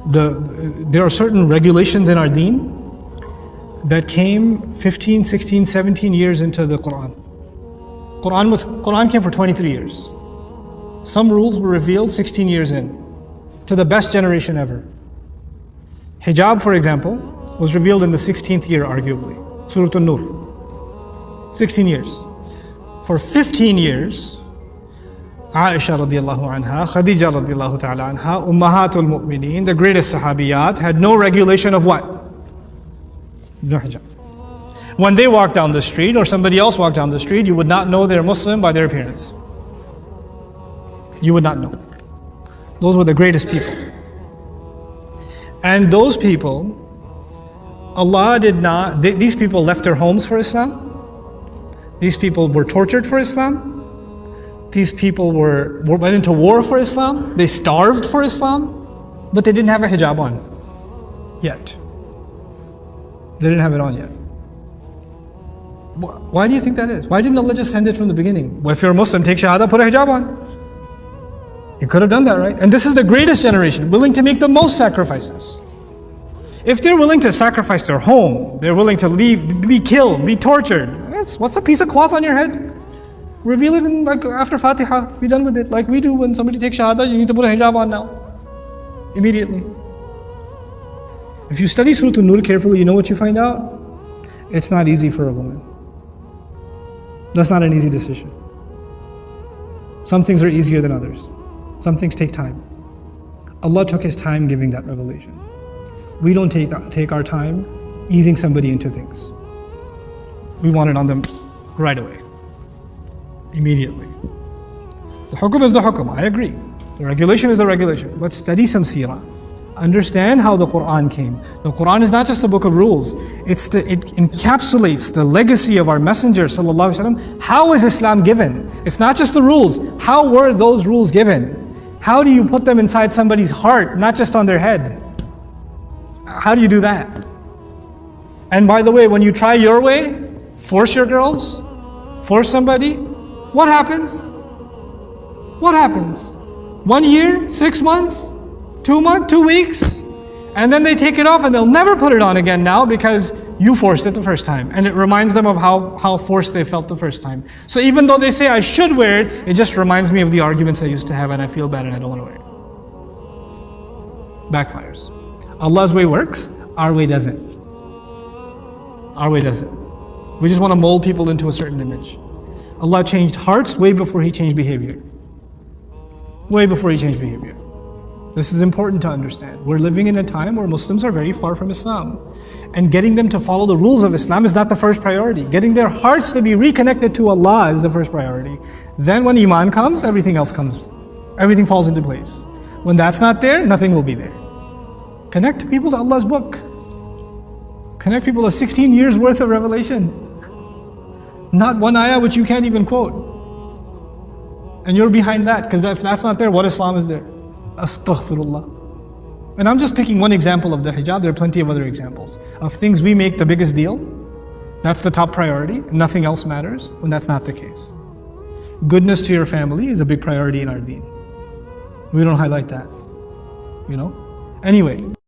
there are certain regulations in our deen that came 15, 16, 17 years into the Quran. Quran came for 23 years. Some rules were revealed 16 years in, to the best generation ever. Hijab, for example, was revealed in the 16th year, arguably. Surah An-Nur. 16 years. For 15 years, Aisha radiallahu anha, Khadija radiallahu ta'ala anha, Ummahatul Mu'mineen, the greatest Sahabiyat, had no regulation of what? No hijab. When they walked down the street or somebody else walked down the street, you would not know they're Muslim by their appearance. You would not know. Those were the greatest people. And those people, Allah did not, these people left their homes for Islam. These people were tortured for Islam. These people went into war for Islam. They starved for Islam. But they didn't have a hijab on yet. They didn't have it on yet. Why do you think that is? Why didn't Allah just send it from the beginning? Well, if you're a Muslim, take shahada, put a hijab on. You could have done that, right? And this is the greatest generation, willing to make the most sacrifices. If they're willing to sacrifice their home, they're willing to leave, be killed, be tortured. What's a piece of cloth on your head? Reveal it in, like, after Fatiha. Be done with it. Like we do when somebody takes shahada, you need to put a hijab on now. Immediately. If you study Surah An-Nur carefully, you know what you find out? It's not easy for a woman. That's not an easy decision. Some things are easier than others. Some things take time. Allah took His time giving that revelation. We don't take our time easing somebody into things. We want it on them right away, immediately. The hukum is the hukum, I agree. The regulation is the regulation. But study some seerah. Understand how the Quran came. The Quran is not just a book of rules. It encapsulates the legacy of our Messenger sallallahu alaihi wasallam. How is Islam given? It's not just the rules. How were those rules given? How do you put them inside somebody's heart, not just on their head? How do you do that? And by the way, when you try your way, force your girls, force somebody, what happens? What happens? 1 year, 6 months, 2 months, 2 weeks, and then they take it off and they'll never put it on again now because you forced it the first time. And it reminds them of how forced they felt the first time. So even though they say I should wear it, it just reminds me of the arguments I used to have and I feel bad and I don't want to wear it. Backfires. Allah's way works, our way doesn't. Our way doesn't. We just want to mold people into a certain image. Allah changed hearts way before He changed behavior. Way before He changed behavior. This is important to understand. We're living in a time where Muslims are very far from Islam. And getting them to follow the rules of Islam is not the first priority. Getting their hearts to be reconnected to Allah is the first priority. Then when Iman comes, everything else comes. Everything falls into place. When that's not there, nothing will be there. Connect people to Allah's book. Connect people to 16 years worth of revelation. Not one ayah which you can't even quote. And you're behind that, because if that's not there, what Islam is there? Astaghfirullah. And I'm just picking one example of the hijab. There are plenty of other examples of things we make the biggest deal. That's the top priority. Nothing else matters when that's not the case. Goodness to your family is a big priority in our deen. We don't highlight that. Anyway.